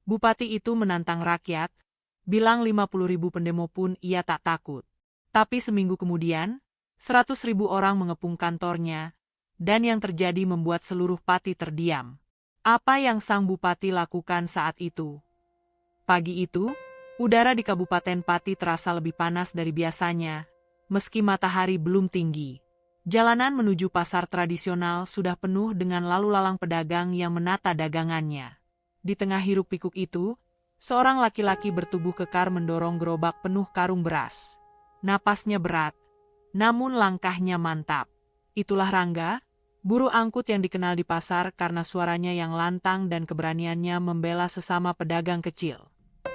Bupati itu menantang rakyat, bilang 50.000 pendemo pun ia tak takut. Tapi seminggu kemudian, 100.000 orang mengepung kantornya, dan yang terjadi membuat seluruh Pati terdiam. Apa yang sang bupati lakukan saat itu? Pagi itu, udara di Kabupaten Pati terasa lebih panas dari biasanya, meski matahari belum tinggi. Jalanan menuju pasar tradisional sudah penuh dengan lalu lalang pedagang yang menata dagangannya. Di tengah hiruk-pikuk itu, seorang laki-laki bertubuh kekar mendorong gerobak penuh karung beras. Napasnya berat, namun langkahnya mantap. Itulah Rangga, buruh angkut yang dikenal di pasar karena suaranya yang lantang dan keberaniannya membela sesama pedagang kecil.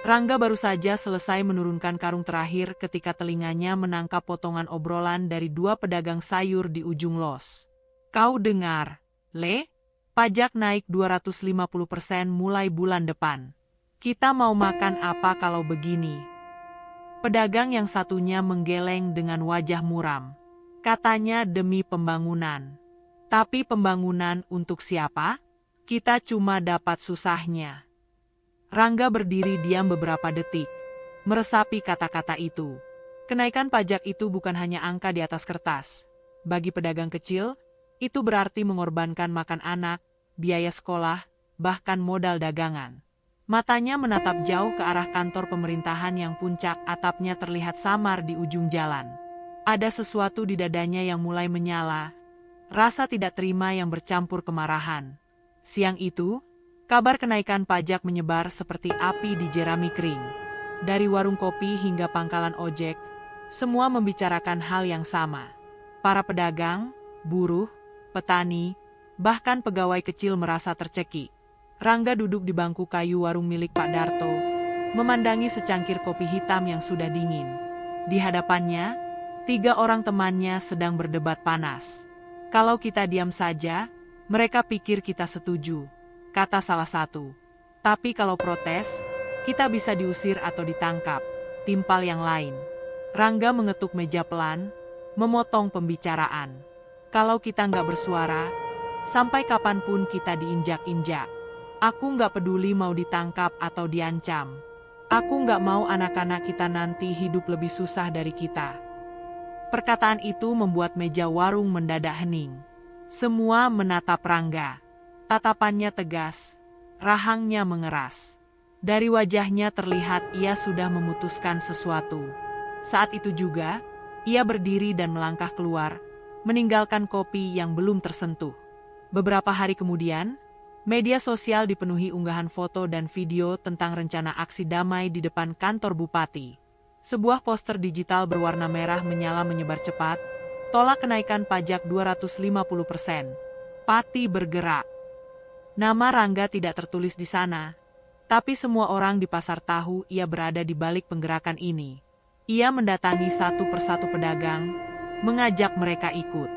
Rangga baru saja selesai menurunkan karung terakhir ketika telinganya menangkap potongan obrolan dari dua pedagang sayur di ujung los. Kau dengar, Le? Pajak naik 250% mulai bulan depan. Kita mau makan apa kalau begini? Pedagang yang satunya menggeleng dengan wajah muram. Katanya demi pembangunan. Tapi pembangunan untuk siapa? Kita cuma dapat susahnya. Rangga berdiri diam beberapa detik, meresapi kata-kata itu. Kenaikan pajak itu bukan hanya angka di atas kertas. Bagi pedagang kecil, itu berarti mengorbankan makan anak, biaya sekolah, bahkan modal dagangan. Matanya menatap jauh ke arah kantor pemerintahan yang puncak atapnya terlihat samar di ujung jalan. Ada sesuatu di dadanya yang mulai menyala, rasa tidak terima yang bercampur kemarahan. Siang itu, kabar kenaikan pajak menyebar seperti api di jerami kering. Dari warung kopi hingga pangkalan ojek, semua membicarakan hal yang sama. Para pedagang, buruh, petani, bahkan pegawai kecil merasa tercekik. Rangga duduk di bangku kayu warung milik Pak Darto, memandangi secangkir kopi hitam yang sudah dingin. Di hadapannya, 3 orang temannya sedang berdebat panas. Kalau kita diam saja, mereka pikir kita setuju, kata salah satu. Tapi kalau protes, kita bisa diusir atau ditangkap, timpal yang lain. Rangga mengetuk meja pelan, memotong pembicaraan. Kalau kita nggak bersuara, sampai kapanpun kita diinjak-injak. Aku nggak peduli mau ditangkap atau diancam. Aku nggak mau anak-anak kita nanti hidup lebih susah dari kita. Perkataan itu membuat meja warung mendadak hening. Semua menatap Rangga. Tatapannya tegas, rahangnya mengeras. Dari wajahnya terlihat ia sudah memutuskan sesuatu. Saat itu juga, ia berdiri dan melangkah keluar, meninggalkan kopi yang belum tersentuh. Beberapa hari kemudian, media sosial dipenuhi unggahan foto dan video tentang rencana aksi damai di depan kantor bupati. Sebuah poster digital berwarna merah menyala menyebar cepat, tolak kenaikan pajak 250%. Pati bergerak. Nama Rangga tidak tertulis di sana, tapi semua orang di pasar tahu ia berada di balik penggerakan ini. Ia mendatangi satu persatu pedagang, mengajak mereka ikut.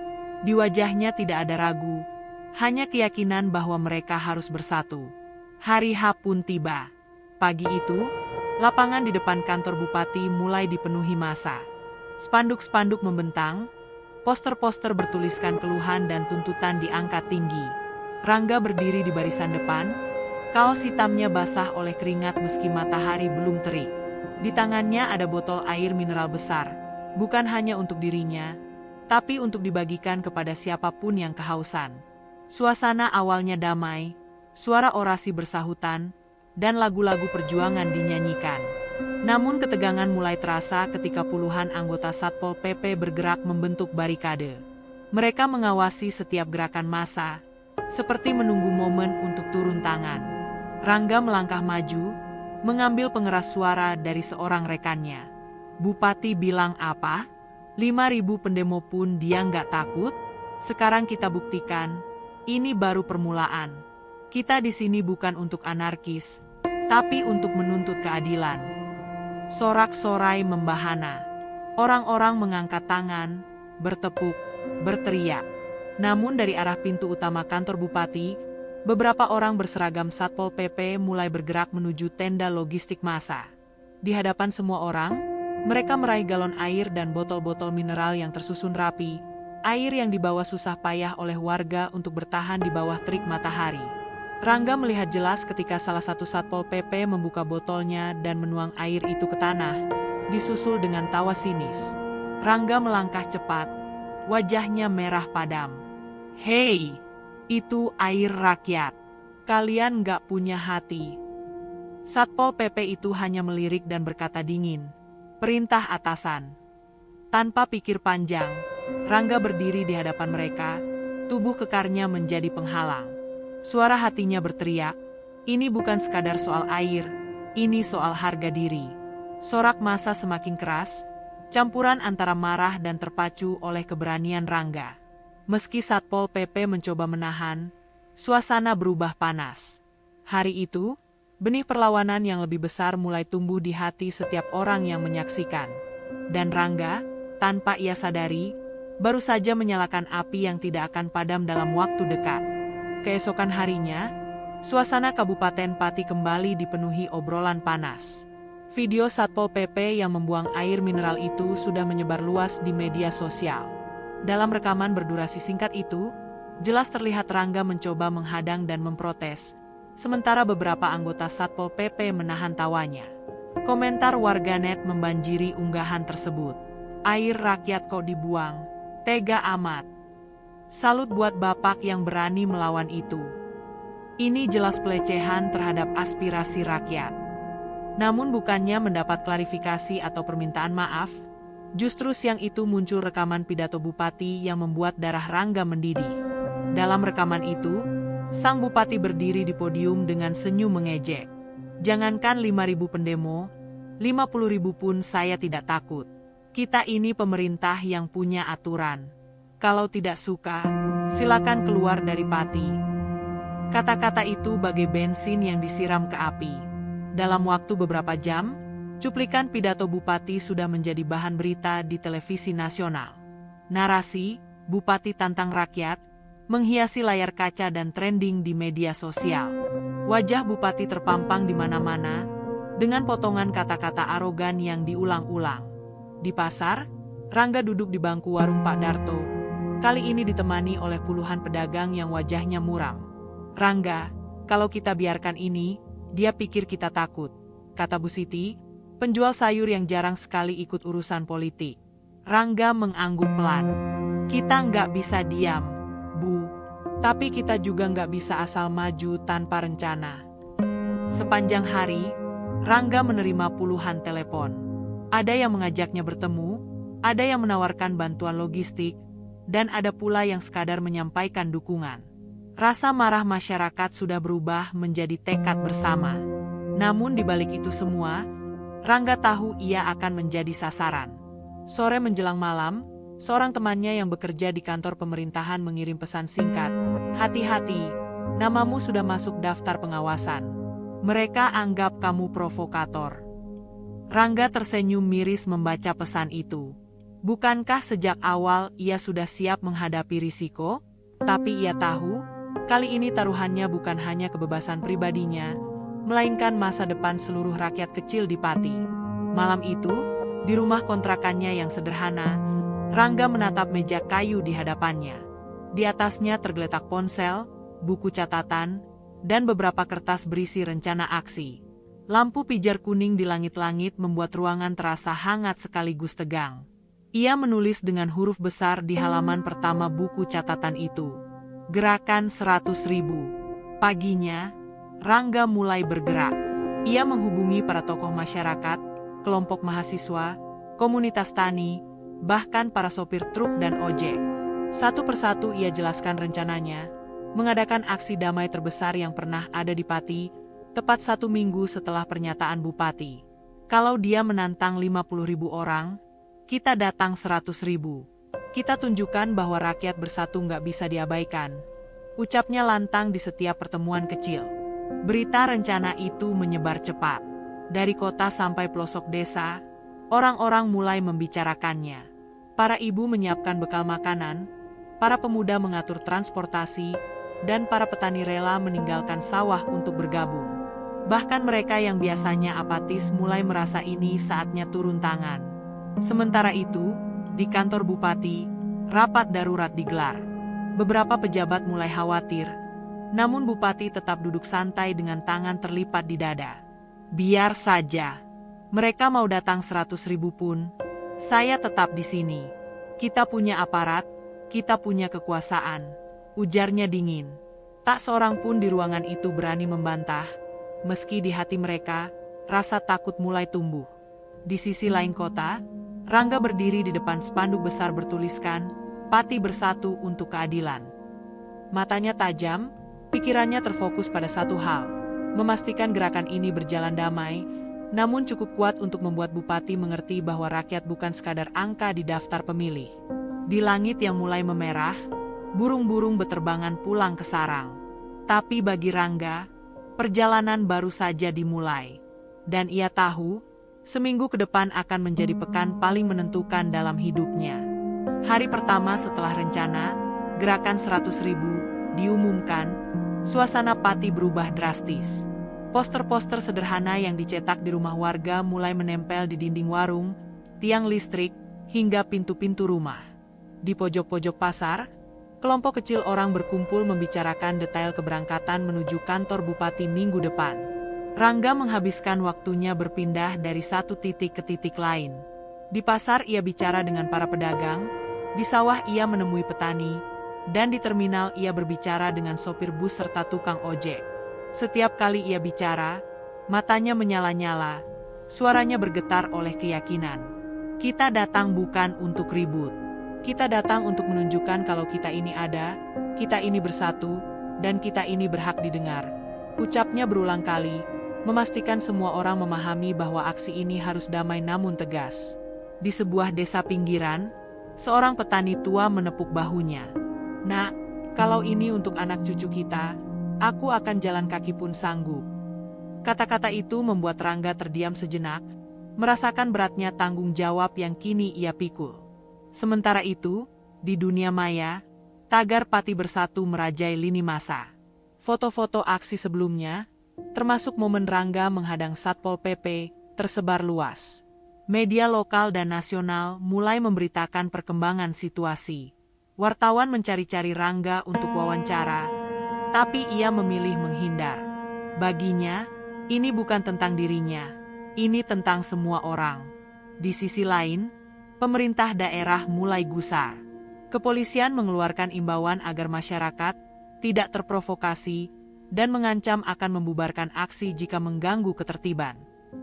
Di wajahnya tidak ada ragu, hanya keyakinan bahwa mereka harus bersatu. Hari H pun tiba. Pagi itu, lapangan di depan kantor bupati mulai dipenuhi massa. Spanduk-spanduk membentang, poster-poster bertuliskan keluhan dan tuntutan diangkat tinggi. Rangga berdiri di barisan depan, kaos hitamnya basah oleh keringat meski matahari belum terik. Di tangannya ada botol air mineral besar, bukan hanya untuk dirinya, tapi untuk dibagikan kepada siapapun yang kehausan. Suasana awalnya damai, suara orasi bersahutan, dan lagu-lagu perjuangan dinyanyikan. Namun ketegangan mulai terasa ketika puluhan anggota Satpol PP bergerak membentuk barikade. Mereka mengawasi setiap gerakan massa, seperti menunggu momen untuk turun tangan. Rangga melangkah maju, mengambil pengeras suara dari seorang rekannya. Bupati bilang apa? 5.000 pendemo pun dia nggak takut? Sekarang kita buktikan, ini baru permulaan. Kita di sini bukan untuk anarkis, tapi untuk menuntut keadilan. Sorak-sorai membahana. Orang-orang mengangkat tangan, bertepuk, berteriak. Namun dari arah pintu utama kantor bupati, beberapa orang berseragam Satpol PP mulai bergerak menuju tenda logistik massa. Di hadapan semua orang, mereka meraih galon air dan botol-botol mineral yang tersusun rapi, air yang dibawa susah payah oleh warga untuk bertahan di bawah terik matahari. Rangga melihat jelas ketika salah satu Satpol PP membuka botolnya dan menuang air itu ke tanah, disusul dengan tawa sinis. Rangga melangkah cepat, wajahnya merah padam. "Hei, itu air rakyat. Kalian nggak punya hati." Satpol PP itu hanya melirik dan berkata dingin, "Perintah atasan." Tanpa pikir panjang, Rangga berdiri di hadapan mereka, tubuh kekarnya menjadi penghalang. Suara hatinya berteriak, "Ini bukan sekadar soal air, ini soal harga diri." Sorak massa semakin keras, campuran antara marah dan terpacu oleh keberanian Rangga. Meski Satpol PP mencoba menahan, suasana berubah panas. Hari itu, benih perlawanan yang lebih besar mulai tumbuh di hati setiap orang yang menyaksikan. Dan Rangga, tanpa ia sadari, baru saja menyalakan api yang tidak akan padam dalam waktu dekat. Keesokan harinya, suasana Kabupaten Pati kembali dipenuhi obrolan panas. Video Satpol PP yang membuang air mineral itu sudah menyebar luas di media sosial. Dalam rekaman berdurasi singkat itu, jelas terlihat Rangga mencoba menghadang dan memprotes, sementara beberapa anggota Satpol PP menahan tawanya. Komentar warganet membanjiri unggahan tersebut. "Air rakyat kok dibuang, tega amat. Salut buat bapak yang berani melawan itu. Ini jelas pelecehan terhadap aspirasi rakyat." Namun bukannya mendapat klarifikasi atau permintaan maaf, justru siang itu muncul rekaman pidato bupati yang membuat darah Rangga mendidih. Dalam rekaman itu, sang bupati berdiri di podium dengan senyum mengejek. "Jangankan 5.000 pendemo, 50.000 pun saya tidak takut. Kita ini pemerintah yang punya aturan. Kalau tidak suka, silakan keluar dari Pati." Kata-kata itu bagai bensin yang disiram ke api. Dalam waktu beberapa jam, cuplikan pidato bupati sudah menjadi bahan berita di televisi nasional. Narasi, "Bupati Tantang Rakyat," menghiasi layar kaca dan trending di media sosial. Wajah bupati terpampang di mana-mana, dengan potongan kata-kata arogan yang diulang-ulang. Di pasar, Rangga duduk di bangku warung Pak Darto. Kali ini ditemani oleh puluhan pedagang yang wajahnya muram. "Rangga, kalau kita biarkan ini, dia pikir kita takut," kata Bu Siti, penjual sayur yang jarang sekali ikut urusan politik. Rangga mengangguk pelan. "Kita nggak bisa diam, Bu. Tapi kita juga nggak bisa asal maju tanpa rencana." Sepanjang hari, Rangga menerima puluhan telepon. Ada yang mengajaknya bertemu, ada yang menawarkan bantuan logistik, dan ada pula yang sekadar menyampaikan dukungan. Rasa marah masyarakat sudah berubah menjadi tekad bersama. Namun di balik itu semua, Rangga tahu ia akan menjadi sasaran. Sore menjelang malam, seorang temannya yang bekerja di kantor pemerintahan mengirim pesan singkat, "Hati-hati, namamu sudah masuk daftar pengawasan. Mereka anggap kamu provokator." Rangga tersenyum miris membaca pesan itu. Bukankah sejak awal ia sudah siap menghadapi risiko? Tapi ia tahu, kali ini taruhannya bukan hanya kebebasan pribadinya, melainkan masa depan seluruh rakyat kecil di Pati. Malam itu, di rumah kontrakannya yang sederhana, Rangga menatap meja kayu di hadapannya. Di atasnya tergeletak ponsel, buku catatan, dan beberapa kertas berisi rencana aksi. Lampu pijar kuning di langit-langit membuat ruangan terasa hangat sekaligus tegang. Ia menulis dengan huruf besar di halaman pertama buku catatan itu, "Gerakan 100.000. Paginya, Rangga mulai bergerak. Ia menghubungi para tokoh masyarakat, kelompok mahasiswa, komunitas tani, bahkan para sopir truk dan ojek. Satu persatu ia jelaskan rencananya, mengadakan aksi damai terbesar yang pernah ada di Pati, tepat 1 minggu setelah pernyataan bupati. Kalau dia menantang 50.000 orang, kita datang 100.000. Kita tunjukkan bahwa rakyat bersatu nggak bisa diabaikan. Ucapnya lantang di setiap pertemuan kecil. Berita rencana itu menyebar cepat. Dari kota sampai pelosok desa, orang-orang mulai membicarakannya. Para ibu menyiapkan bekal makanan, para pemuda mengatur transportasi, dan para petani rela meninggalkan sawah untuk bergabung. Bahkan mereka yang biasanya apatis mulai merasa ini saatnya turun tangan. Sementara itu, di kantor bupati, rapat darurat digelar. Beberapa pejabat mulai khawatir, Namun Bupati tetap duduk santai dengan tangan terlipat di dada. Biar saja. Mereka mau datang 100.000 pun, saya tetap di sini. Kita punya aparat, kita punya kekuasaan. Ujarnya dingin. Tak seorang pun di ruangan itu berani membantah. Meski di hati mereka, rasa takut mulai tumbuh. Di sisi lain kota, Rangga berdiri di depan spanduk besar bertuliskan, Pati Bersatu untuk Keadilan. Matanya tajam, pikirannya terfokus pada satu hal, memastikan gerakan ini berjalan damai, namun cukup kuat untuk membuat Bupati mengerti bahwa rakyat bukan sekadar angka di daftar pemilih. Di langit yang mulai memerah, burung-burung beterbangan pulang ke sarang. Tapi bagi Rangga, perjalanan baru saja dimulai. Dan ia tahu, seminggu ke depan akan menjadi pekan paling menentukan dalam hidupnya. Hari pertama setelah rencana, gerakan 100.000 diumumkan, suasana Pati berubah drastis. Poster-poster sederhana yang dicetak di rumah warga mulai menempel di dinding warung, tiang listrik, hingga pintu-pintu rumah. Di pojok-pojok pasar, kelompok kecil orang berkumpul membicarakan detail keberangkatan menuju kantor Bupati minggu depan. Rangga menghabiskan waktunya berpindah dari satu titik ke titik lain. Di pasar ia bicara dengan para pedagang, di sawah ia menemui petani, dan di terminal ia berbicara dengan sopir bus serta tukang ojek. Setiap kali ia bicara, matanya menyala-nyala, suaranya bergetar oleh keyakinan. Kita datang bukan untuk ribut. Kita datang untuk menunjukkan kalau kita ini ada, kita ini bersatu, dan kita ini berhak didengar. Ucapnya berulang kali, memastikan semua orang memahami bahwa aksi ini harus damai namun tegas. Di sebuah desa pinggiran, seorang petani tua menepuk bahunya. Nak, kalau ini untuk anak cucu kita, aku akan jalan kaki pun sanggup. Kata-kata itu membuat Rangga terdiam sejenak, merasakan beratnya tanggung jawab yang kini ia pikul. Sementara itu, di dunia maya, tagar Pati Bersatu merajai lini masa. Foto-foto aksi sebelumnya, termasuk momen Rangga menghadang Satpol PP, tersebar luas. Media lokal dan nasional mulai memberitakan perkembangan situasi. Wartawan mencari-cari Rangga untuk wawancara, tapi ia memilih menghindar. Baginya, ini bukan tentang dirinya, ini tentang semua orang. Di sisi lain, pemerintah daerah mulai gusar. Kepolisian mengeluarkan imbauan agar masyarakat tidak terprovokasi dan mengancam akan membubarkan aksi jika mengganggu ketertiban.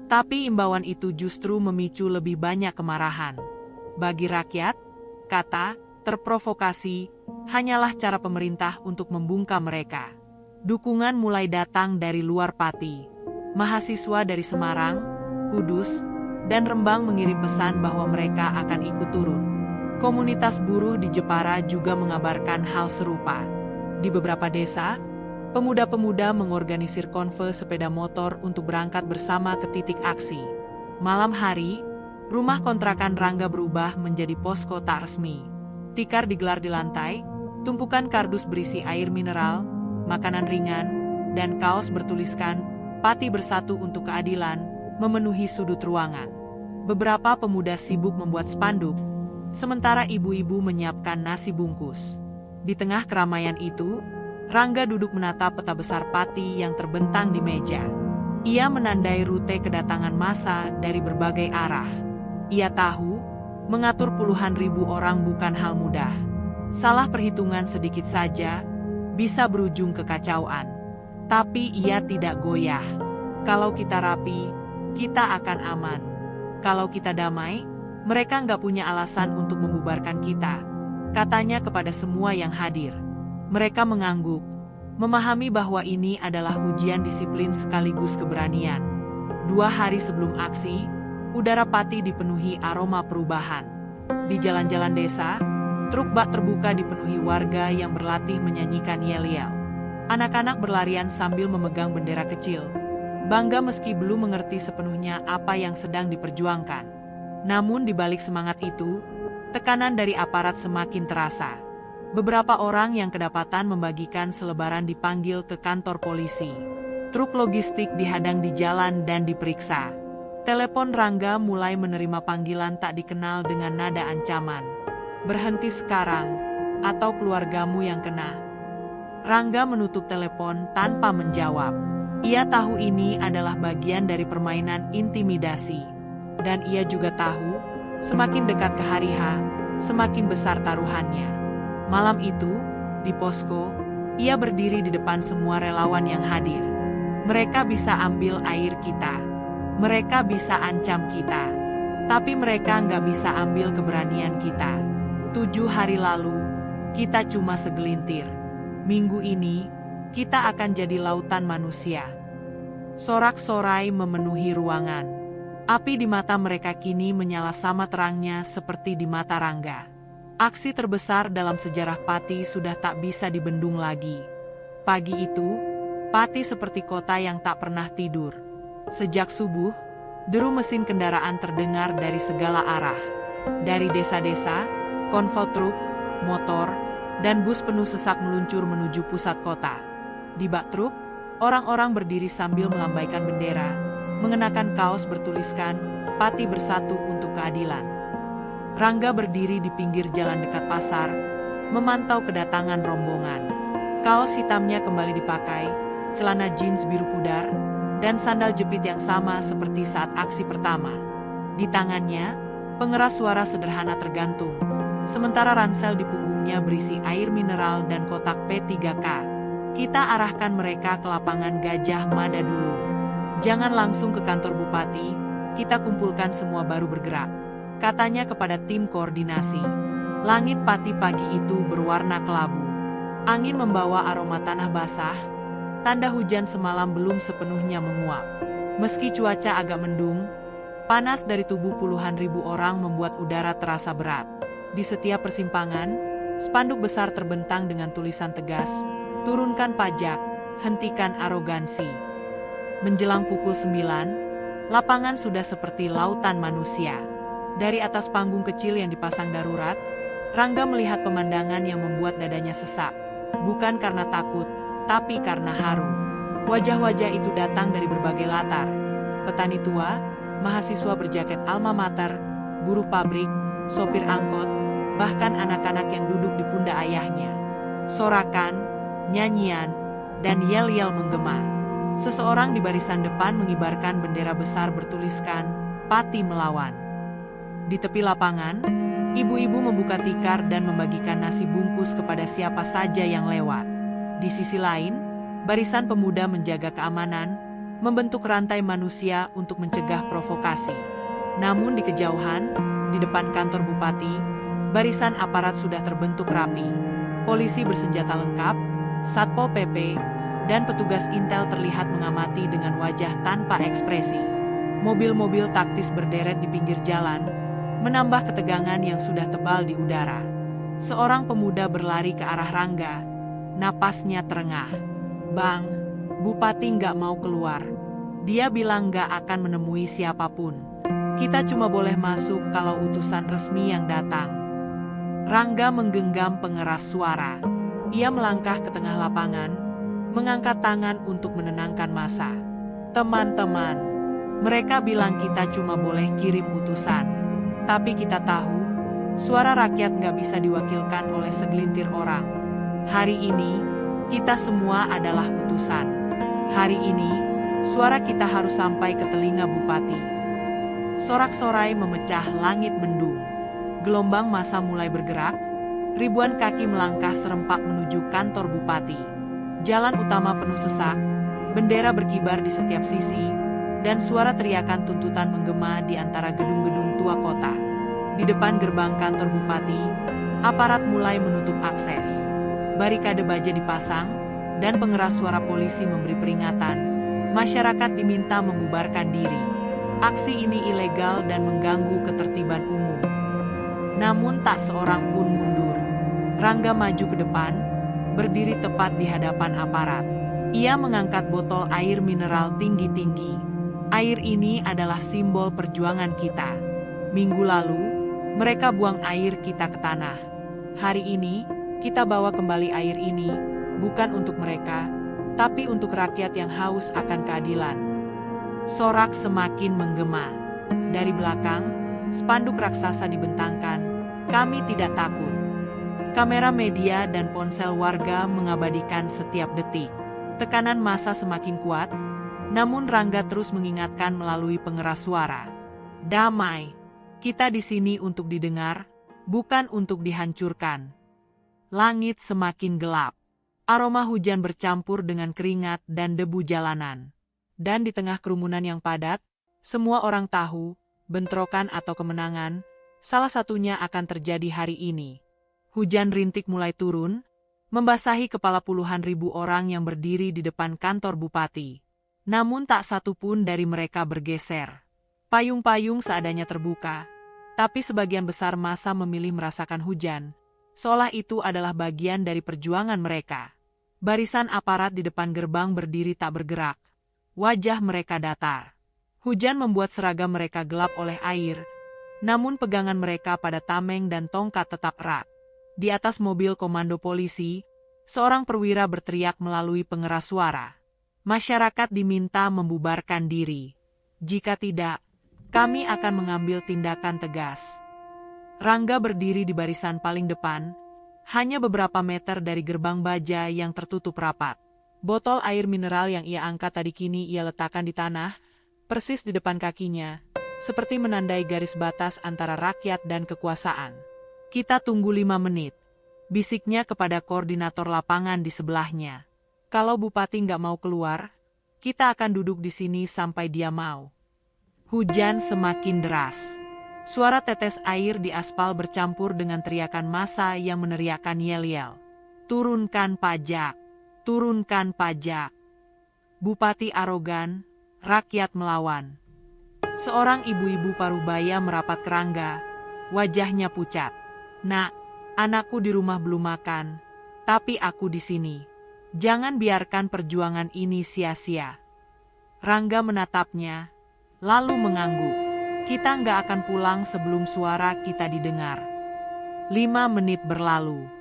Tapi imbauan itu justru memicu lebih banyak kemarahan. Bagi rakyat, kata terprovokasi hanyalah cara pemerintah untuk membungkam mereka. Dukungan mulai datang dari luar Pati. Mahasiswa dari Semarang, Kudus, dan Rembang mengirim pesan bahwa mereka akan ikut turun. Komunitas buruh di Jepara juga mengabarkan hal serupa. Di beberapa desa, pemuda-pemuda mengorganisir konvoy sepeda motor untuk berangkat bersama ke titik aksi. Malam hari, rumah kontrakan Rangga berubah menjadi posko tak resmi. Tikar digelar di lantai, tumpukan kardus berisi air mineral, makanan ringan, dan kaos bertuliskan Pati Bersatu untuk Keadilan memenuhi sudut ruangan. Beberapa pemuda sibuk membuat spanduk, sementara ibu-ibu menyiapkan nasi bungkus. Di tengah keramaian itu, Rangga duduk menatap peta besar Pati yang terbentang di meja. Ia menandai rute kedatangan massa dari berbagai arah. Ia tahu, mengatur puluhan ribu orang bukan hal mudah. Salah perhitungan sedikit saja, bisa berujung kekacauan. Tapi ia tidak goyah. Kalau kita rapi, kita akan aman. Kalau kita damai, mereka nggak punya alasan untuk membubarkan kita, katanya kepada semua yang hadir. Mereka mengangguk, memahami bahwa ini adalah ujian disiplin sekaligus keberanian. 2 hari sebelum aksi, udara Pati dipenuhi aroma perubahan. Di jalan-jalan desa, truk bak terbuka dipenuhi warga yang berlatih menyanyikan yel-yel. Anak-anak berlarian sambil memegang bendera kecil, bangga meski belum mengerti sepenuhnya apa yang sedang diperjuangkan. Namun di balik semangat itu, tekanan dari aparat semakin terasa. Beberapa orang yang kedapatan membagikan selebaran dipanggil ke kantor polisi. Truk logistik dihadang di jalan dan diperiksa. Telepon Rangga mulai menerima panggilan tak dikenal dengan nada ancaman. Berhenti sekarang, atau keluargamu yang kena. Rangga menutup telepon tanpa menjawab. Ia tahu ini adalah bagian dari permainan intimidasi. Dan ia juga tahu, semakin dekat ke hari H, semakin besar taruhannya. Malam itu, di posko, ia berdiri di depan semua relawan yang hadir. Mereka bisa ambil air kita. Mereka bisa ancam kita. Tapi mereka nggak bisa ambil keberanian kita. 7 hari lalu, kita cuma segelintir. Minggu ini, kita akan jadi lautan manusia. Sorak-sorai memenuhi ruangan. Api di mata mereka kini menyala sama terangnya seperti di mata Rangga. Aksi terbesar dalam sejarah Pati sudah tak bisa dibendung lagi. Pagi itu, Pati seperti kota yang tak pernah tidur. Sejak subuh, deru mesin kendaraan terdengar dari segala arah. Dari desa-desa, konvoi truk, motor, dan bus penuh sesak meluncur menuju pusat kota. Di bak truk, orang-orang berdiri sambil melambaikan bendera, mengenakan kaos bertuliskan, Pati Bersatu untuk Keadilan. Rangga berdiri di pinggir jalan dekat pasar, memantau kedatangan rombongan. Kaos hitamnya kembali dipakai, celana jeans biru pudar, dan sandal jepit yang sama seperti saat aksi pertama. Di tangannya, pengeras suara sederhana tergantung, sementara ransel di punggungnya berisi air mineral dan kotak P3K. Kita arahkan mereka ke lapangan Gajah Mada dulu. Jangan langsung ke kantor Bupati, kita kumpulkan semua baru bergerak, katanya kepada tim koordinasi. Langit Pati pagi itu berwarna kelabu. Angin membawa aroma tanah basah, tanda hujan semalam belum sepenuhnya menguap. Meski cuaca agak mendung, panas dari tubuh puluhan ribu orang membuat udara terasa berat. Di setiap persimpangan, spanduk besar terbentang dengan tulisan tegas, turunkan pajak, hentikan arogansi. Menjelang pukul 9, lapangan sudah seperti lautan manusia. Dari atas panggung kecil yang dipasang darurat, Rangga melihat pemandangan yang membuat dadanya sesak. Bukan karena takut, tapi karena haru. Wajah-wajah itu datang dari berbagai latar. Petani tua, mahasiswa berjaket alma mater, buruh pabrik, sopir angkot, bahkan anak-anak yang duduk di pundak ayahnya. Sorakan, nyanyian, dan yel-yel menggema. Seseorang di barisan depan mengibarkan bendera besar bertuliskan, Pati Melawan. Di tepi lapangan, ibu-ibu membuka tikar dan membagikan nasi bungkus kepada siapa saja yang lewat. Di sisi lain, barisan pemuda menjaga keamanan, membentuk rantai manusia untuk mencegah provokasi. Namun di kejauhan, di depan kantor Bupati, barisan aparat sudah terbentuk rapi. Polisi bersenjata lengkap, Satpol PP, dan petugas intel terlihat mengamati dengan wajah tanpa ekspresi. Mobil-mobil taktis berderet di pinggir jalan, menambah ketegangan yang sudah tebal di udara. Seorang pemuda berlari ke arah Rangga, napasnya terengah. Bang, Bupati nggak mau keluar. Dia bilang nggak akan menemui siapapun. Kita cuma boleh masuk kalau utusan resmi yang datang. Rangga menggenggam pengeras suara. Ia melangkah ke tengah lapangan, mengangkat tangan untuk menenangkan massa. Teman-teman, mereka bilang kita cuma boleh kirim utusan. Tapi kita tahu, suara rakyat nggak bisa diwakilkan oleh segelintir orang. Hari ini, kita semua adalah utusan. Hari ini, suara kita harus sampai ke telinga Bupati. Sorak-sorai memecah langit mendung. Gelombang massa mulai bergerak, ribuan kaki melangkah serempak menuju kantor Bupati. Jalan utama penuh sesak, bendera berkibar di setiap sisi, dan suara teriakan tuntutan menggema di antara gedung-gedung tua kota. Di depan gerbang kantor Bupati, aparat mulai menutup akses. Barikade baja dipasang, dan pengeras suara polisi memberi peringatan. Masyarakat diminta membubarkan diri. Aksi ini ilegal dan mengganggu ketertiban umum. Namun tak seorang pun mundur. Rangga maju ke depan, berdiri tepat di hadapan aparat. Ia mengangkat botol air mineral tinggi-tinggi. Air ini adalah simbol perjuangan kita. Minggu lalu, mereka buang air kita ke tanah. Hari ini, kita bawa kembali air ini, bukan untuk mereka, tapi untuk rakyat yang haus akan keadilan. Sorak semakin menggema. Dari belakang, spanduk raksasa dibentangkan, kami tidak takut. Kamera media dan ponsel warga mengabadikan setiap detik. Tekanan massa semakin kuat, namun Rangga terus mengingatkan melalui pengeras suara. Damai. Kita di sini untuk didengar, bukan untuk dihancurkan. Langit semakin gelap. Aroma hujan bercampur dengan keringat dan debu jalanan. Dan di tengah kerumunan yang padat, semua orang tahu, bentrokan atau kemenangan, salah satunya akan terjadi hari ini. Hujan rintik mulai turun, membasahi kepala puluhan ribu orang yang berdiri di depan kantor bupati. Namun tak satu pun dari mereka bergeser. Payung-payung seadanya terbuka, tapi sebagian besar massa memilih merasakan hujan, seolah itu adalah bagian dari perjuangan mereka. Barisan aparat di depan gerbang berdiri tak bergerak. Wajah mereka datar. Hujan membuat seragam mereka gelap oleh air, namun pegangan mereka pada tameng dan tongkat tetap erat. Di atas mobil komando polisi, seorang perwira berteriak melalui pengeras suara. Masyarakat diminta membubarkan diri. Jika tidak, kami akan mengambil tindakan tegas. Rangga berdiri di barisan paling depan, hanya beberapa meter dari gerbang baja yang tertutup rapat. Botol air mineral yang ia angkat tadi kini ia letakkan di tanah, persis di depan kakinya, seperti menandai garis batas antara rakyat dan kekuasaan. Kita tunggu 5 menit, bisiknya kepada koordinator lapangan di sebelahnya. Kalau bupati nggak mau keluar, kita akan duduk di sini sampai dia mau. Hujan semakin deras. Suara tetes air di aspal bercampur dengan teriakan massa yang meneriakkan yel-yel. Turunkan pajak! Turunkan pajak! Bupati arogan, rakyat melawan. Seorang ibu-ibu parubaya merapat ke Rangga, wajahnya pucat. Nak, anakku di rumah belum makan, tapi aku di sini. Jangan biarkan perjuangan ini sia-sia. Rangga menatapnya, lalu mengangguk. Kita nggak akan pulang sebelum suara kita didengar. 5 menit berlalu.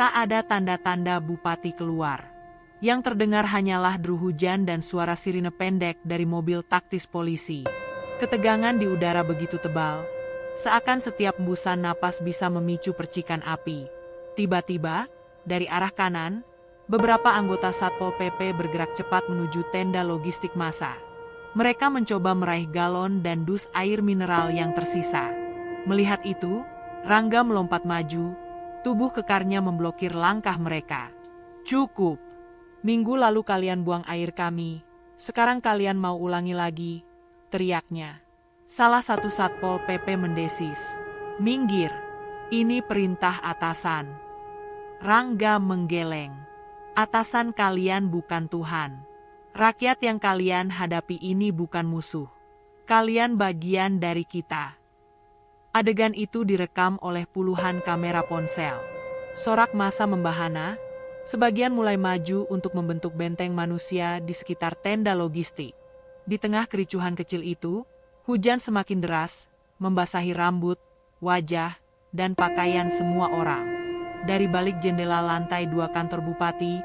Tak ada tanda-tanda bupati keluar. Yang terdengar hanyalah deru hujan dan suara sirine pendek dari mobil taktis polisi. Ketegangan di udara begitu tebal, seakan setiap hembusan napas bisa memicu percikan api. Tiba-tiba, dari arah kanan, beberapa anggota Satpol PP bergerak cepat menuju tenda logistik massa. Mereka mencoba meraih galon dan dus air mineral yang tersisa. Melihat itu, Rangga melompat maju, tubuh kekarnya memblokir langkah mereka. Cukup! Minggu lalu kalian buang air kami, sekarang kalian mau ulangi lagi, teriaknya. Salah satu Satpol PP mendesis. Minggir, ini perintah atasan. Rangga menggeleng. Atasan kalian bukan Tuhan. Rakyat yang kalian hadapi ini bukan musuh. Kalian bagian dari kita. Adegan itu direkam oleh puluhan kamera ponsel. Sorak massa membahana, sebagian mulai maju untuk membentuk benteng manusia di sekitar tenda logistik. Di tengah kericuhan kecil itu, hujan semakin deras, membasahi rambut, wajah, dan pakaian semua orang. Dari balik jendela lantai 2 kantor bupati,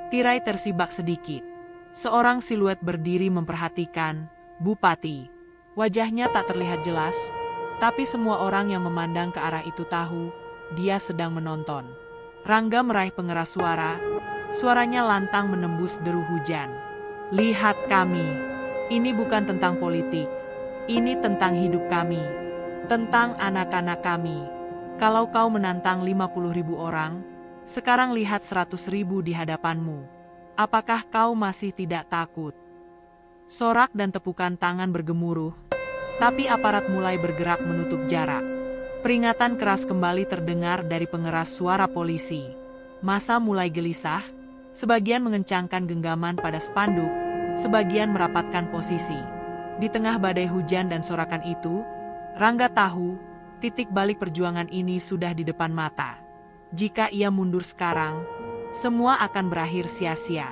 tirai tersibak sedikit. Seorang siluet berdiri memperhatikan bupati. Wajahnya tak terlihat jelas, tapi semua orang yang memandang ke arah itu tahu dia sedang menonton. Rangga meraih pengeras suara, suaranya lantang menembus deru hujan. Lihat kami, ini bukan tentang politik, ini tentang hidup kami, tentang anak-anak kami. Kalau kau menantang 50.000 orang, sekarang lihat 100.000 di hadapanmu. Apakah kau masih tidak takut? Sorak dan tepukan tangan bergemuruh, tapi aparat mulai bergerak menutup jarak. Peringatan keras kembali terdengar dari pengeras suara polisi. Massa mulai gelisah, sebagian mengencangkan genggaman pada spanduk, sebagian merapatkan posisi. Di tengah badai hujan dan sorakan itu, Rangga tahu, titik balik perjuangan ini sudah di depan mata. Jika ia mundur sekarang, semua akan berakhir sia-sia.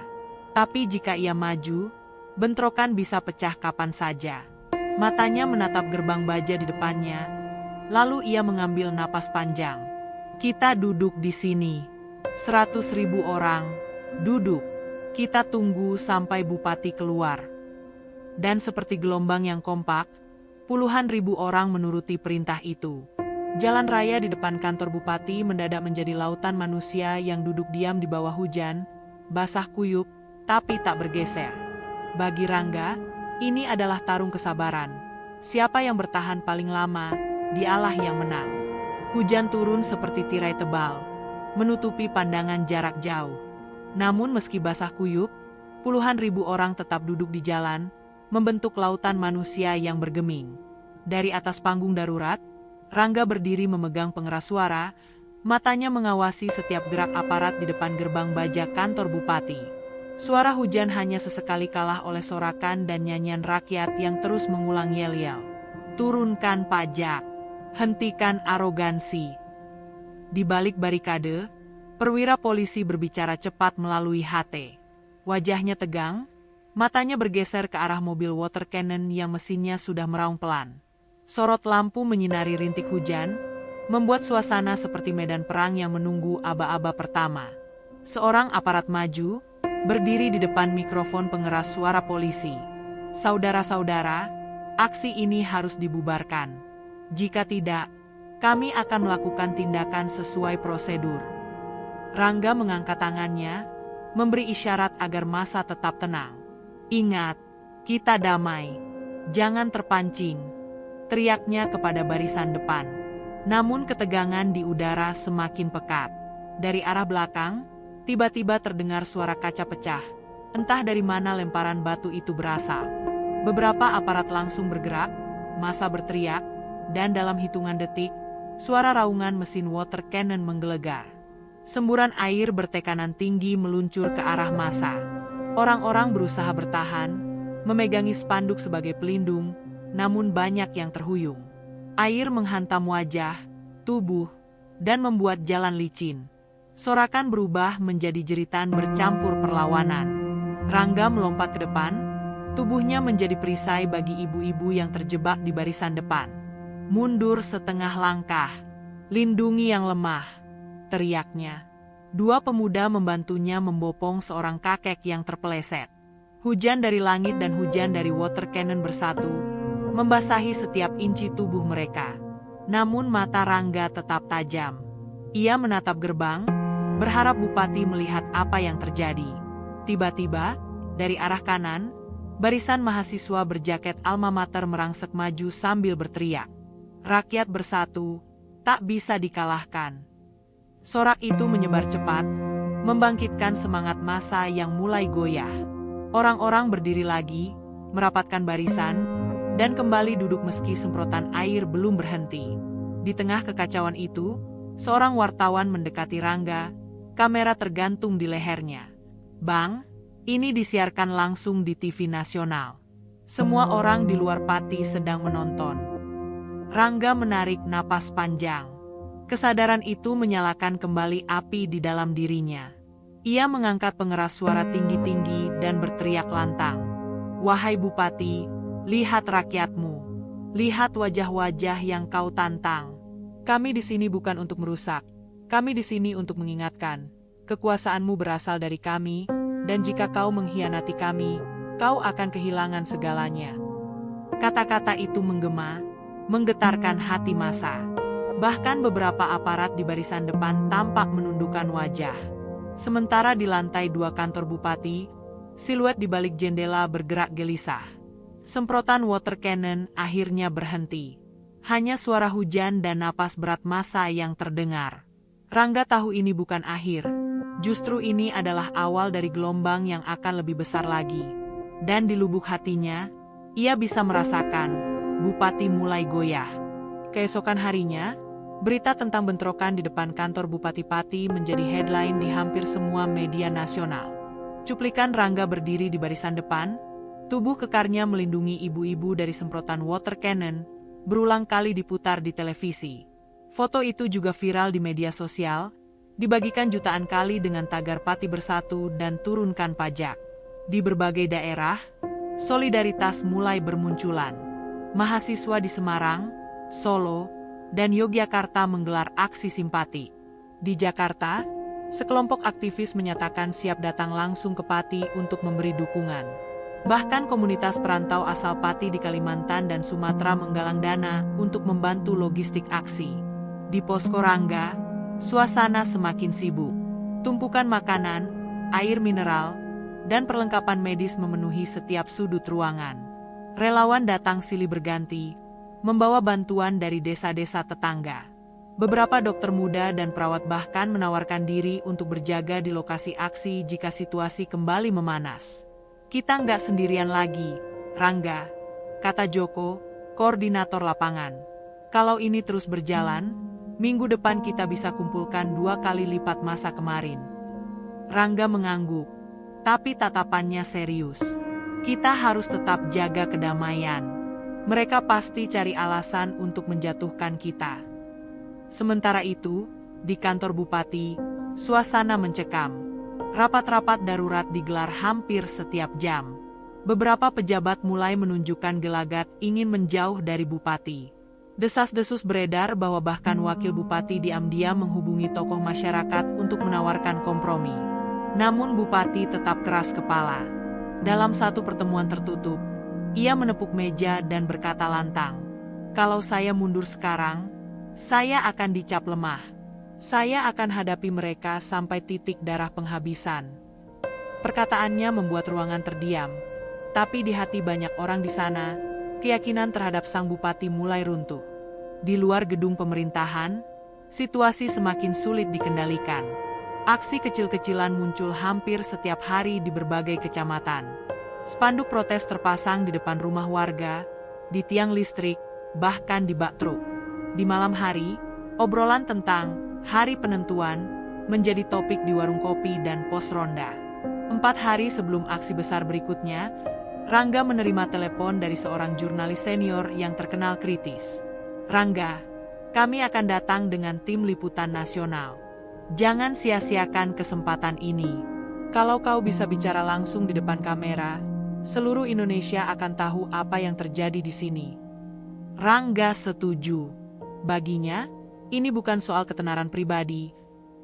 Tapi jika ia maju, bentrokan bisa pecah kapan saja. Matanya menatap gerbang baja di depannya, lalu ia mengambil napas panjang. Kita duduk di sini. 100.000 orang, duduk. Kita tunggu sampai bupati keluar. Dan seperti gelombang yang kompak, puluhan ribu orang menuruti perintah itu. Jalan raya di depan kantor bupati mendadak menjadi lautan manusia yang duduk diam di bawah hujan, basah kuyup, tapi tak bergeser. Bagi Rangga, ini adalah tarung kesabaran. Siapa yang bertahan paling lama, dialah yang menang. Hujan turun seperti tirai tebal, menutupi pandangan jarak jauh. Namun meski basah kuyup, puluhan ribu orang tetap duduk di jalan, membentuk lautan manusia yang bergeming. Dari atas panggung darurat, Rangga berdiri memegang pengeras suara, matanya mengawasi setiap gerak aparat di depan gerbang baja kantor bupati. Suara hujan hanya sesekali kalah oleh sorakan dan nyanyian rakyat yang terus mengulang yel-yel. Turunkan pajak, hentikan arogansi. Di balik barikade, perwira polisi berbicara cepat melalui HT. Wajahnya tegang, matanya bergeser ke arah mobil water cannon yang mesinnya sudah meraung pelan. Sorot lampu menyinari rintik hujan, membuat suasana seperti medan perang yang menunggu aba-aba pertama. Seorang aparat maju, berdiri di depan mikrofon pengeras suara polisi. Saudara-saudara, aksi ini harus dibubarkan. Jika tidak, kami akan melakukan tindakan sesuai prosedur. Rangga mengangkat tangannya, memberi isyarat agar massa tetap tenang. Ingat, kita damai. Jangan terpancing, teriaknya kepada barisan depan. Namun ketegangan di udara semakin pekat. Dari arah belakang, tiba-tiba terdengar suara kaca pecah. Entah dari mana lemparan batu itu berasal. Beberapa aparat langsung bergerak, massa berteriak, dan dalam hitungan detik, suara raungan mesin water cannon menggelegar. Semburan air bertekanan tinggi meluncur ke arah massa. Orang-orang berusaha bertahan, memegangi spanduk sebagai pelindung, namun banyak yang terhuyung. Air menghantam wajah, tubuh, dan membuat jalan licin. Sorakan berubah menjadi jeritan bercampur perlawanan. Rangga melompat ke depan, tubuhnya menjadi perisai bagi ibu-ibu yang terjebak di barisan depan. Mundur setengah langkah, lindungi yang lemah, teriaknya. Dua pemuda membantunya membopong seorang kakek yang terpeleset. Hujan dari langit dan hujan dari water cannon bersatu, membasahi setiap inci tubuh mereka. Namun mata Rangga tetap tajam. Ia menatap gerbang, berharap bupati melihat apa yang terjadi. Tiba-tiba, dari arah kanan, barisan mahasiswa berjaket alma mater merangsek maju sambil berteriak. Rakyat bersatu, tak bisa dikalahkan. Sorak itu menyebar cepat, membangkitkan semangat massa yang mulai goyah. Orang-orang berdiri lagi, merapatkan barisan, dan kembali duduk meski semprotan air belum berhenti. Di tengah kekacauan itu, seorang wartawan mendekati Rangga, kamera tergantung di lehernya. Bang, ini disiarkan langsung di TV nasional. Semua orang di luar Pati sedang menonton. Rangga menarik napas panjang. Kesadaran itu menyalakan kembali api di dalam dirinya. Ia mengangkat pengeras suara tinggi-tinggi dan berteriak lantang. Wahai Bupati, lihat rakyatmu. Lihat wajah-wajah yang kau tantang. Kami di sini bukan untuk merusak. Kami di sini untuk mengingatkan. Kekuasaanmu berasal dari kami, dan jika kau mengkhianati kami, kau akan kehilangan segalanya. Kata-kata itu menggema, menggetarkan hati massa. Bahkan beberapa aparat di barisan depan tampak menundukkan wajah. Sementara di lantai 2 kantor bupati, siluet di balik jendela bergerak gelisah. Semprotan water cannon akhirnya berhenti. Hanya suara hujan dan napas berat massa yang terdengar. Rangga tahu ini bukan akhir. Justru ini adalah awal dari gelombang yang akan lebih besar lagi. Dan di lubuk hatinya, ia bisa merasakan Bupati mulai goyah. Keesokan harinya, berita tentang bentrokan di depan kantor Bupati Pati menjadi headline di hampir semua media nasional. Cuplikan Rangga berdiri di barisan depan, tubuh kekarnya melindungi ibu-ibu dari semprotan water cannon, berulang kali diputar di televisi. Foto itu juga viral di media sosial, dibagikan jutaan kali dengan tagar Pati Bersatu dan turunkan pajak. Di berbagai daerah, solidaritas mulai bermunculan. Mahasiswa di Semarang, Solo, dan Yogyakarta menggelar aksi simpati. Di Jakarta, sekelompok aktivis menyatakan siap datang langsung ke Pati untuk memberi dukungan. Bahkan komunitas perantau asal Pati di Kalimantan dan Sumatera menggalang dana untuk membantu logistik aksi. Di posko Rangga, suasana semakin sibuk. Tumpukan makanan, air mineral, dan perlengkapan medis memenuhi setiap sudut ruangan. Relawan datang silih berganti, membawa bantuan dari desa-desa tetangga. Beberapa dokter muda dan perawat bahkan menawarkan diri untuk berjaga di lokasi aksi jika situasi kembali memanas. Kita nggak sendirian lagi, Rangga, kata Joko, koordinator lapangan. Kalau ini terus berjalan, minggu depan kita bisa kumpulkan 2 kali lipat masa kemarin. Rangga mengangguk, tapi tatapannya serius. Kita harus tetap jaga kedamaian. Mereka pasti cari alasan untuk menjatuhkan kita. Sementara itu, di kantor bupati, suasana mencekam. Rapat-rapat darurat digelar hampir setiap jam. Beberapa pejabat mulai menunjukkan gelagat ingin menjauh dari bupati. Desas-desus beredar bahwa bahkan wakil bupati diam-diam menghubungi tokoh masyarakat untuk menawarkan kompromi. Namun bupati tetap keras kepala. Dalam satu pertemuan tertutup, ia menepuk meja dan berkata lantang, "Kalau saya mundur sekarang, saya akan dicap lemah. Saya akan hadapi mereka sampai titik darah penghabisan." Perkataannya membuat ruangan terdiam. Tapi di hati banyak orang di sana, keyakinan terhadap sang bupati mulai runtuh. Di luar gedung pemerintahan, situasi semakin sulit dikendalikan. Aksi kecil-kecilan muncul hampir setiap hari di berbagai kecamatan. Spanduk protes terpasang di depan rumah warga, di tiang listrik, bahkan di bak truk. Di malam hari, obrolan tentang hari penentuan menjadi topik di warung kopi dan pos ronda. 4 hari sebelum aksi besar berikutnya, Rangga menerima telepon dari seorang jurnalis senior yang terkenal kritis. "Rangga, kami akan datang dengan tim liputan nasional. Jangan sia-siakan kesempatan ini. Kalau kau bisa bicara langsung di depan kamera, seluruh Indonesia akan tahu apa yang terjadi di sini." Rangga setuju. Baginya, ini bukan soal ketenaran pribadi,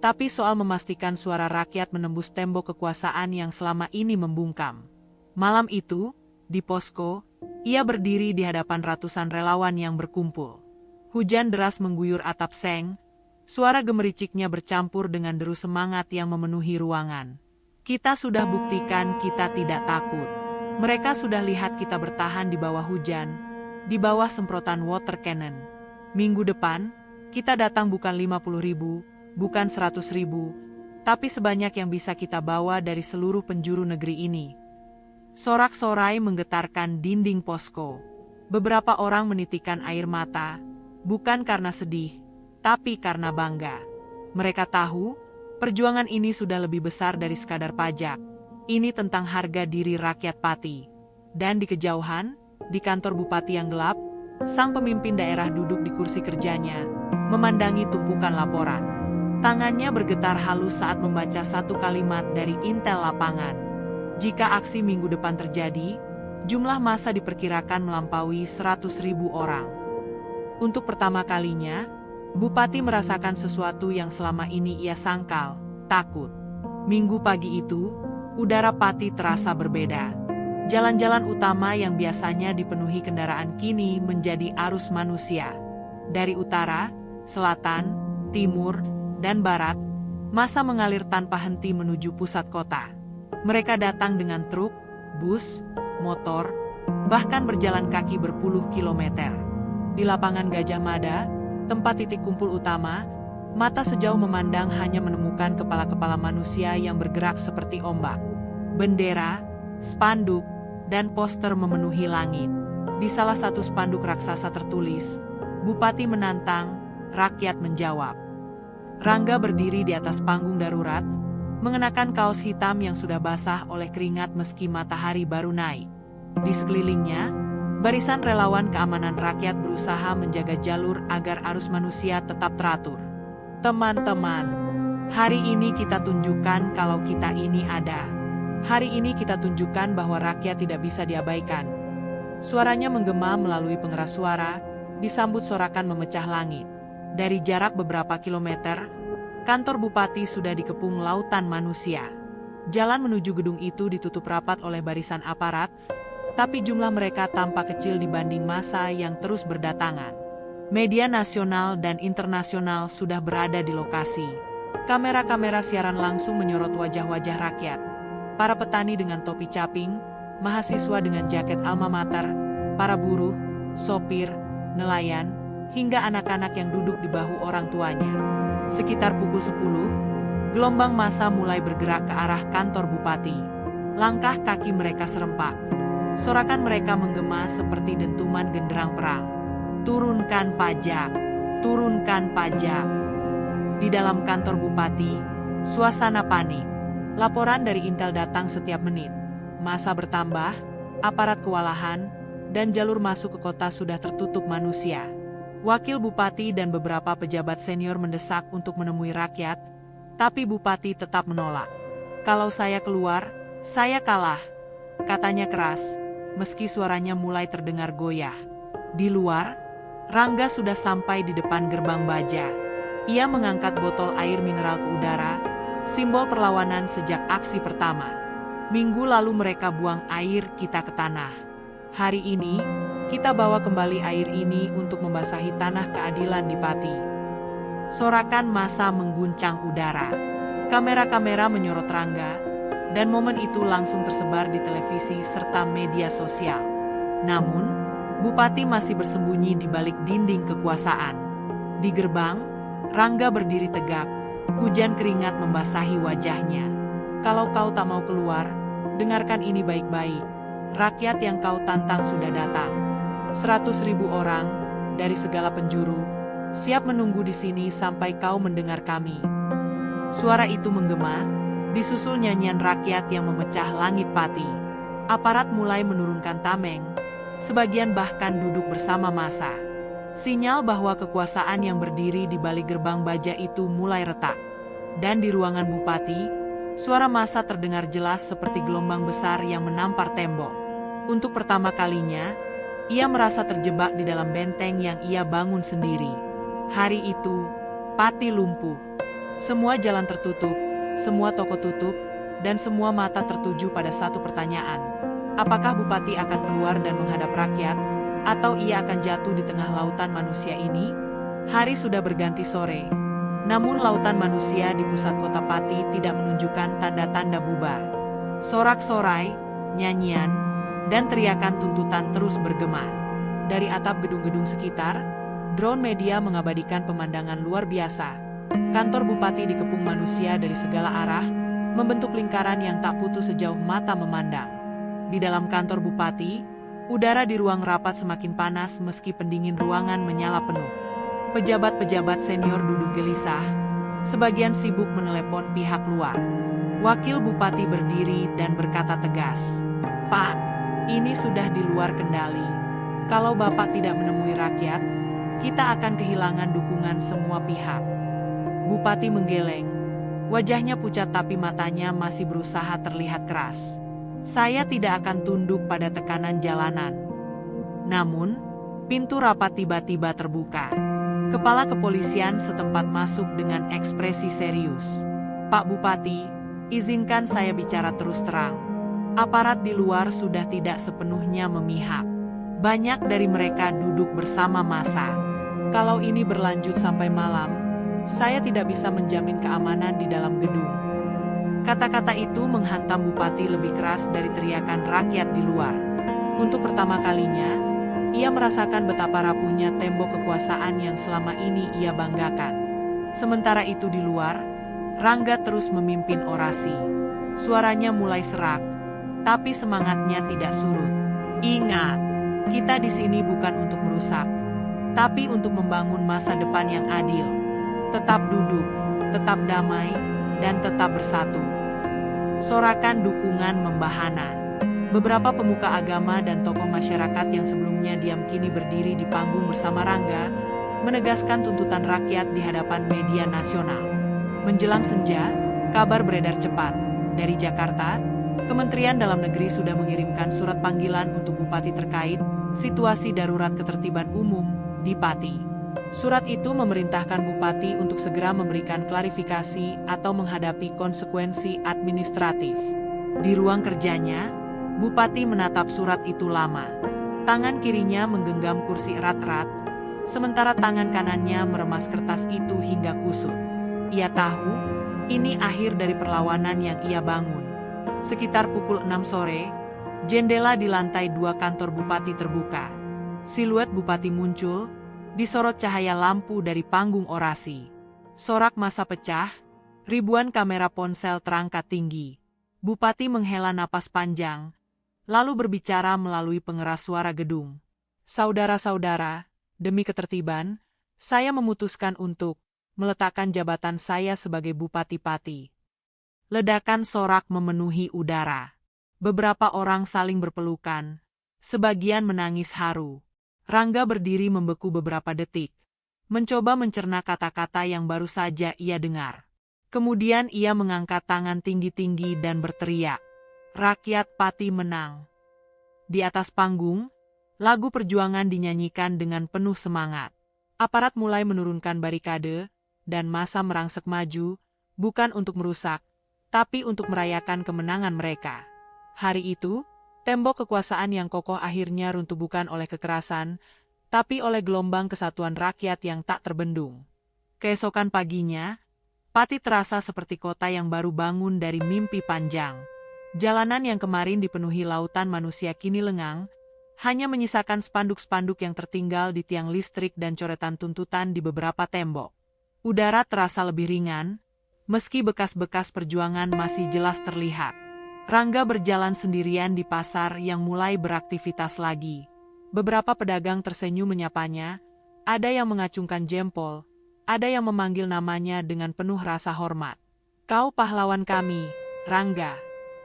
tapi soal memastikan suara rakyat menembus tembok kekuasaan yang selama ini membungkam. Malam itu, di posko, ia berdiri di hadapan ratusan relawan yang berkumpul. Hujan deras mengguyur atap seng, suara gemericiknya bercampur dengan deru semangat yang memenuhi ruangan. "Kita sudah buktikan kita tidak takut. Mereka sudah lihat kita bertahan di bawah hujan, di bawah semprotan water cannon. Minggu depan, kita datang bukan 50.000, bukan 100.000, tapi sebanyak yang bisa kita bawa dari seluruh penjuru negeri ini." Sorak-sorai menggetarkan dinding posko. Beberapa orang menitikkan air mata, bukan karena sedih, tapi karena bangga. Mereka tahu, perjuangan ini sudah lebih besar dari sekadar pajak. Ini tentang harga diri rakyat Pati. Dan di kejauhan, di kantor bupati yang gelap, sang pemimpin daerah duduk di kursi kerjanya, memandangi tumpukan laporan. Tangannya bergetar halus saat membaca satu kalimat dari intel lapangan. Jika aksi minggu depan terjadi, jumlah massa diperkirakan melampaui 100.000 orang. Untuk pertama kalinya, bupati merasakan sesuatu yang selama ini ia sangkal, takut. Minggu pagi itu, udara Pati terasa berbeda. Jalan-jalan utama yang biasanya dipenuhi kendaraan kini menjadi arus manusia. Dari utara, selatan, timur, dan barat, massa mengalir tanpa henti menuju pusat kota. Mereka datang dengan truk, bus, motor, bahkan berjalan kaki berpuluh kilometer. Di lapangan Gajah Mada, tempat titik kumpul utama, mata sejauh memandang hanya menemukan kepala-kepala manusia yang bergerak seperti ombak. Bendera, spanduk, dan poster memenuhi langit. Di salah satu spanduk raksasa tertulis, "Bupati menantang, rakyat menjawab." Rangga berdiri di atas panggung darurat, mengenakan kaos hitam yang sudah basah oleh keringat meski matahari baru naik. Di sekelilingnya, barisan relawan keamanan rakyat berusaha menjaga jalur agar arus manusia tetap teratur. "Teman-teman, hari ini kita tunjukkan kalau kita ini ada. Hari ini kita tunjukkan bahwa rakyat tidak bisa diabaikan." Suaranya menggema melalui pengeras suara, disambut sorakan memecah langit. Dari jarak beberapa kilometer, kantor bupati sudah dikepung lautan manusia. Jalan menuju gedung itu ditutup rapat oleh barisan aparat, tapi jumlah mereka tampak kecil dibanding massa yang terus berdatangan. Media nasional dan internasional sudah berada di lokasi. Kamera-kamera siaran langsung menyorot wajah-wajah rakyat. Para petani dengan topi caping, mahasiswa dengan jaket alma mater, para buruh, sopir, nelayan, hingga anak-anak yang duduk di bahu orang tuanya. Sekitar pukul 10, gelombang massa mulai bergerak ke arah kantor bupati. Langkah kaki mereka serempak. Sorakan mereka menggema seperti dentuman genderang perang. Turunkan pajak, turunkan pajak. Di dalam kantor bupati, suasana panik. Laporan dari Intel datang setiap menit. Massa bertambah, aparat kewalahan, dan jalur masuk ke kota sudah tertutup manusia. Wakil bupati dan beberapa pejabat senior mendesak untuk menemui rakyat, tapi bupati tetap menolak. Kalau saya keluar, saya kalah, katanya keras, meski suaranya mulai terdengar goyah. Di luar, Rangga sudah sampai di depan gerbang baja. Ia mengangkat botol air mineral ke udara, simbol perlawanan sejak aksi pertama. Minggu lalu mereka buang air kita ke tanah. Hari ini, kita bawa kembali air ini untuk membasahi tanah keadilan di Pati. Sorakan massa mengguncang udara. Kamera-kamera menyorot Rangga, dan momen itu langsung tersebar di televisi serta media sosial. Namun, Bupati masih bersembunyi di balik dinding kekuasaan. Di gerbang, Rangga berdiri tegak, hujan keringat membasahi wajahnya. Kalau kau tak mau keluar, dengarkan ini baik-baik. Rakyat yang kau tantang sudah datang. 100.000 orang, dari segala penjuru, siap menunggu di sini sampai kau mendengar kami. Suara itu menggema, disusul nyanyian rakyat yang memecah langit Pati. Aparat mulai menurunkan tameng, sebagian bahkan duduk bersama massa. Sinyal bahwa kekuasaan yang berdiri di balik gerbang baja itu mulai retak. Dan di ruangan bupati, suara massa terdengar jelas seperti gelombang besar yang menampar tembok. Untuk pertama kalinya, ia merasa terjebak di dalam benteng yang ia bangun sendiri. Hari itu, Pati lumpuh. Semua jalan tertutup, semua toko tutup, dan semua mata tertuju pada satu pertanyaan. Apakah bupati akan keluar dan menghadap rakyat, atau ia akan jatuh di tengah lautan manusia ini? Hari sudah berganti sore, namun lautan manusia di pusat kota Pati tidak menunjukkan tanda-tanda bubar. Sorak-sorai, nyanyian, dan teriakan tuntutan terus bergema. Dari atap gedung-gedung sekitar, drone media mengabadikan pemandangan luar biasa. Kantor bupati dikepung manusia dari segala arah, membentuk lingkaran yang tak putus sejauh mata memandang. Di dalam kantor bupati, udara di ruang rapat semakin panas meski pendingin ruangan menyala penuh. Pejabat-pejabat senior duduk gelisah, sebagian sibuk menelepon pihak luar. Wakil bupati berdiri dan berkata tegas, "Pak, ini sudah di luar kendali. Kalau Bapak tidak menemui rakyat, kita akan kehilangan dukungan semua pihak." Bupati menggeleng. Wajahnya pucat tapi matanya masih berusaha terlihat keras. "Saya tidak akan tunduk pada tekanan jalanan." Namun, pintu rapat tiba-tiba terbuka. Kepala kepolisian setempat masuk dengan ekspresi serius. "Pak Bupati, izinkan saya bicara terus terang. Aparat di luar sudah tidak sepenuhnya memihak. Banyak dari mereka duduk bersama massa. Kalau ini berlanjut sampai malam, saya tidak bisa menjamin keamanan di dalam gedung." Kata-kata itu menghantam bupati lebih keras dari teriakan rakyat di luar. Untuk pertama kalinya, ia merasakan betapa rapuhnya tembok kekuasaan yang selama ini ia banggakan. Sementara itu di luar, Rangga terus memimpin orasi. Suaranya mulai serak, tapi semangatnya tidak surut. "Ingat, kita di sini bukan untuk merusak, tapi untuk membangun masa depan yang adil. Tetap duduk, tetap damai, dan tetap bersatu." Sorakan dukungan membahana. Beberapa pemuka agama dan tokoh masyarakat yang sebelumnya diam kini berdiri di panggung bersama Rangga, menegaskan tuntutan rakyat di hadapan media nasional. Menjelang senja, kabar beredar cepat. Dari Jakarta, Kementerian Dalam Negeri sudah mengirimkan surat panggilan untuk bupati terkait situasi darurat ketertiban umum di Pati. Surat itu memerintahkan bupati untuk segera memberikan klarifikasi atau menghadapi konsekuensi administratif. Di ruang kerjanya, bupati menatap surat itu lama. Tangan kirinya menggenggam kursi erat-erat, sementara tangan kanannya meremas kertas itu hingga kusut. Ia tahu, ini akhir dari perlawanan yang ia bangun. Sekitar pukul 6 sore, jendela di lantai 2 kantor bupati terbuka. Siluet bupati muncul, disorot cahaya lampu dari panggung orasi. Sorak massa pecah, ribuan kamera ponsel terangkat tinggi. Bupati menghela napas panjang, lalu berbicara melalui pengeras suara gedung. Saudara-saudara, demi ketertiban, saya memutuskan untuk meletakkan jabatan saya sebagai Bupati-Pati. Ledakan sorak memenuhi udara. Beberapa orang saling berpelukan, sebagian menangis haru. Rangga berdiri membeku beberapa detik, mencoba mencerna kata-kata yang baru saja ia dengar. Kemudian ia mengangkat tangan tinggi-tinggi dan berteriak, "Rakyat Pati menang." Di atas panggung, lagu perjuangan dinyanyikan dengan penuh semangat. Aparat mulai menurunkan barikade, dan massa merangsek maju, bukan untuk merusak, tapi untuk merayakan kemenangan mereka. Hari itu, tembok kekuasaan yang kokoh akhirnya runtuh bukan oleh kekerasan, tapi oleh gelombang kesatuan rakyat yang tak terbendung. Keesokan paginya, Pati terasa seperti kota yang baru bangun dari mimpi panjang. Jalanan yang kemarin dipenuhi lautan manusia kini lengang, hanya menyisakan spanduk-spanduk yang tertinggal di tiang listrik dan coretan tuntutan di beberapa tembok. Udara terasa lebih ringan, meski bekas-bekas perjuangan masih jelas terlihat. Rangga berjalan sendirian di pasar yang mulai beraktivitas lagi. Beberapa pedagang tersenyum menyapanya, ada yang mengacungkan jempol, ada yang memanggil namanya dengan penuh rasa hormat. "Kau pahlawan kami, Rangga,"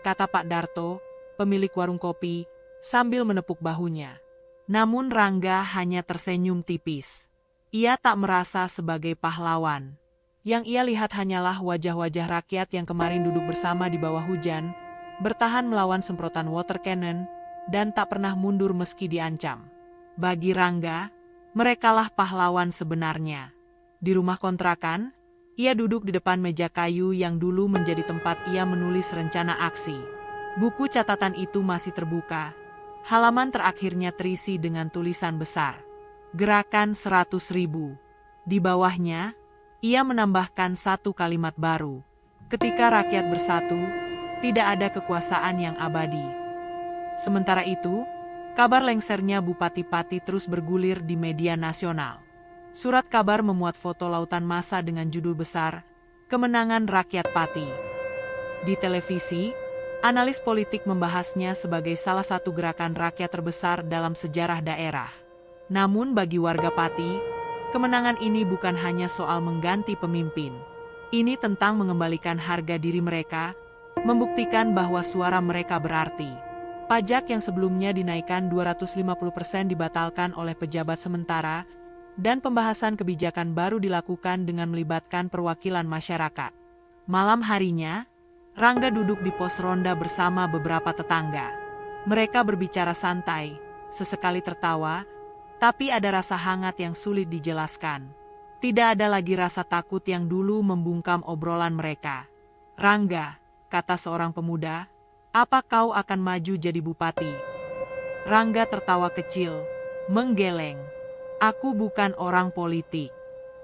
kata Pak Darto, pemilik warung kopi, sambil menepuk bahunya. Namun Rangga hanya tersenyum tipis. Ia tak merasa sebagai pahlawan. Yang ia lihat hanyalah wajah-wajah rakyat yang kemarin duduk bersama di bawah hujan, bertahan melawan semprotan water cannon, dan tak pernah mundur meski diancam. Bagi Rangga, merekalah pahlawan sebenarnya. Di rumah kontrakan, ia duduk di depan meja kayu yang dulu menjadi tempat ia menulis rencana aksi. Buku catatan itu masih terbuka. Halaman terakhirnya terisi dengan tulisan besar, "Gerakan 100.000. Di bawahnya, ia menambahkan satu kalimat baru. "Ketika rakyat bersatu, tidak ada kekuasaan yang abadi." Sementara itu, kabar lengsernya Bupati Pati terus bergulir di media nasional. Surat kabar memuat foto lautan massa dengan judul besar, "Kemenangan Rakyat Pati." Di televisi, analis politik membahasnya sebagai salah satu gerakan rakyat terbesar dalam sejarah daerah. Namun bagi warga Pati, kemenangan ini bukan hanya soal mengganti pemimpin. Ini tentang mengembalikan harga diri mereka, membuktikan bahwa suara mereka berarti. Pajak yang sebelumnya dinaikkan 250% dibatalkan oleh pejabat sementara, dan pembahasan kebijakan baru dilakukan dengan melibatkan perwakilan masyarakat. Malam harinya, Rangga duduk di pos ronda bersama beberapa tetangga. Mereka berbicara santai, sesekali tertawa, tapi ada rasa hangat yang sulit dijelaskan. Tidak ada lagi rasa takut yang dulu membungkam obrolan mereka. "Rangga," kata seorang pemuda, "apa kau akan maju jadi bupati?" Rangga tertawa kecil, menggeleng. "Aku bukan orang politik.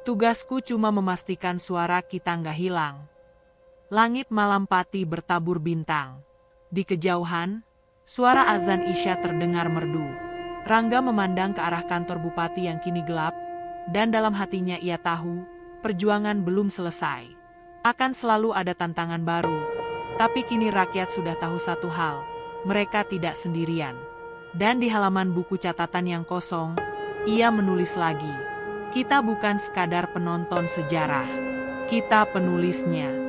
Tugasku cuma memastikan suara kita nggak hilang." Langit malam Pati bertabur bintang. Di kejauhan, suara azan Isya terdengar merdu. Rangga memandang ke arah kantor bupati yang kini gelap, dan dalam hatinya ia tahu, perjuangan belum selesai. Akan selalu ada tantangan baru. Tapi kini rakyat sudah tahu satu hal, mereka tidak sendirian. Dan di halaman buku catatan yang kosong, ia menulis lagi, "Kita bukan sekadar penonton sejarah. Kita penulisnya."